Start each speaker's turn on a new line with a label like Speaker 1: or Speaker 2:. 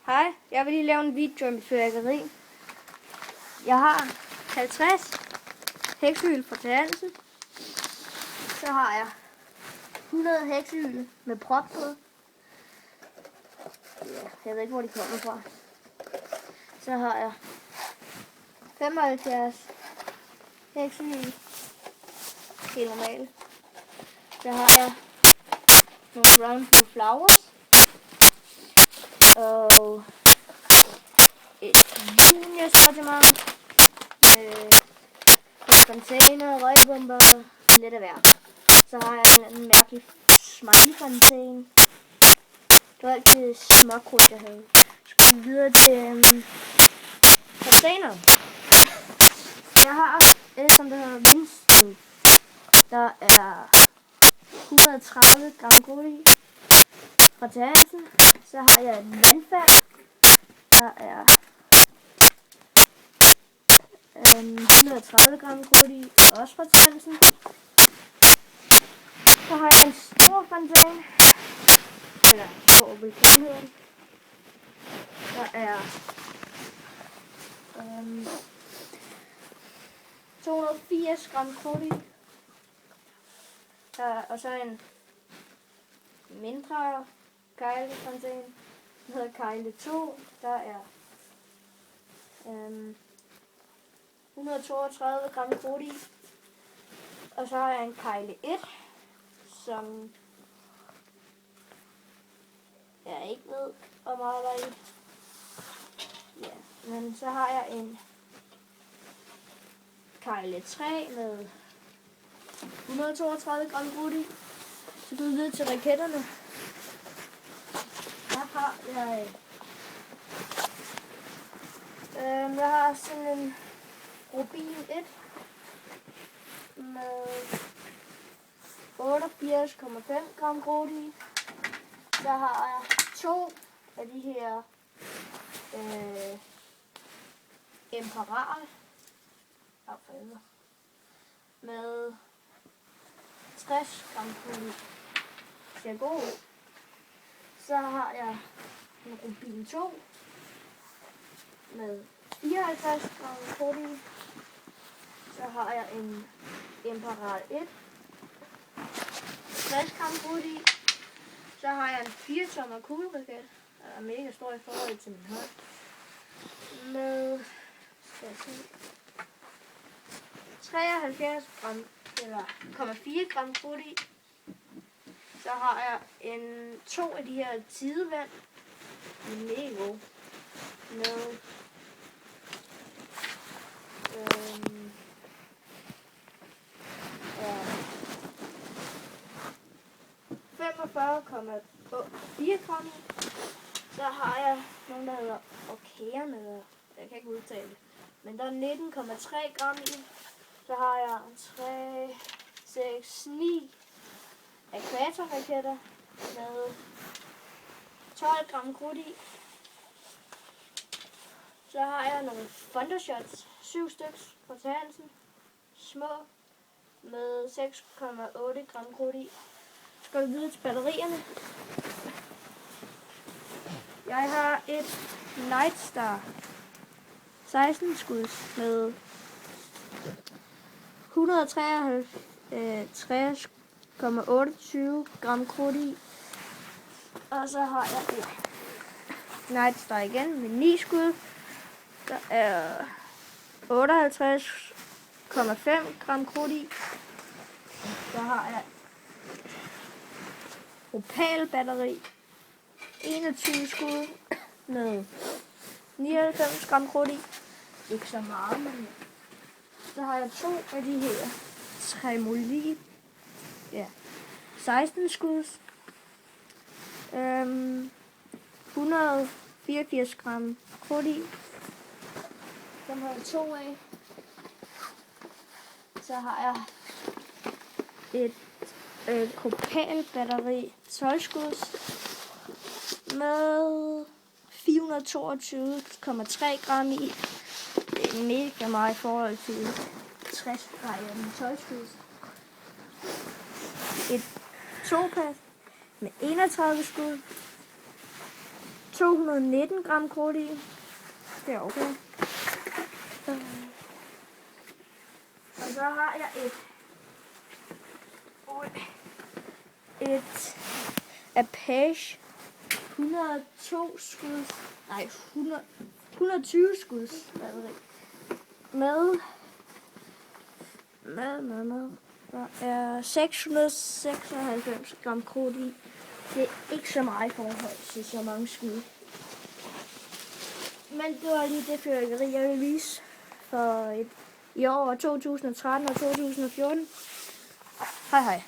Speaker 1: Hej, jeg vil lige lave en video om mit fyrværkeri. Jeg har 50 heksehyl fra T. Hansen. Så har jeg 100 heksehyl med prop på. Ja, jeg ved ikke, hvor de kommer fra. Så har jeg 75 heksehyl. Helt normalt. Så har jeg nogle Round Flowers. Og et junior-sortiment med container, røgbomber, lidt af hver. Så har jeg en mærkelig smiley-container. Det var altid småkrudt, jeg havde. Så skal vi videre til container. Jeg har et, som der hedder Winston. Der er 130 gram krudt i fra T. Hansen. Så har jeg et vandfald. Der er 130 gram krudt i, også fra T. Hansen. Så har jeg en stor fontæne, eller stor vulkan hedder den. Der er 280 gram krudt i. Der er også en mindre kejlefontæne. Den hedder Kejle 2. Der er 132 gram krudt i. Og så har jeg en Kejle 1, som jeg ikke ved, hvor meget der er i. Ja, men så har jeg en Kejle 3 med 132 gram krudt i. Så går vi videre til raketterne. Jeg har sådan en Rubin 1 med 88,5 gram krudt i. Så har jeg to af de her Imperial med 60 gram krudt i. Det er god. Så har jeg en Rubin 2 med 54 gram krudt i. Så har jeg en Imperial 1, 60 gram krudt i. Så har jeg en 4-tommer kugleraket, der er mega stor i forhold til min hånd, med 73 gram, eller 0,4 gram krudt i. Så har jeg to af de her tidevand, mega gode, med 45,4 gram i. Så har jeg nogle, der hedder Orkan, eller jeg kan ikke udtale det, men der er 19,3 gram i. Så har jeg 3, 6, 9 ækvatorraketter med 12 gram krudt i. Så har jeg nogle Thundershots, 7 styks fra T. Hansen, små, med 6,8 gram krudt i. Så skal vi videre til batterierne. Jeg har et Nightstar 16 skuds med 153,28 gram krudt i. Og så har jeg et Nightstar igen med 9 skud. Der er 58,5 gram krudt i. Så har jeg Opal batteri, 21 skud med 99 gram krudt i. Ikke så meget, men så har jeg to af de her Tremoli, 16 skud, 184 gram krudt i. Dem har jeg to af. Så har jeg et Kopal batteri, 12 skuds, med 422,3 gram i. Det er mega meget i forhold til 12 skuds. Et Topaz med 31 skud, 219 gram krudt i. Det er okay. Og så har jeg et Apache 102 skud, nej 120 skuds batteri med der er 696 gram krudt i. Det er ikke så meget i forhold til så mange skud. Men det var lige det fyrværkeri, jeg ville vise for i år 2013 og 2014. Hej hej.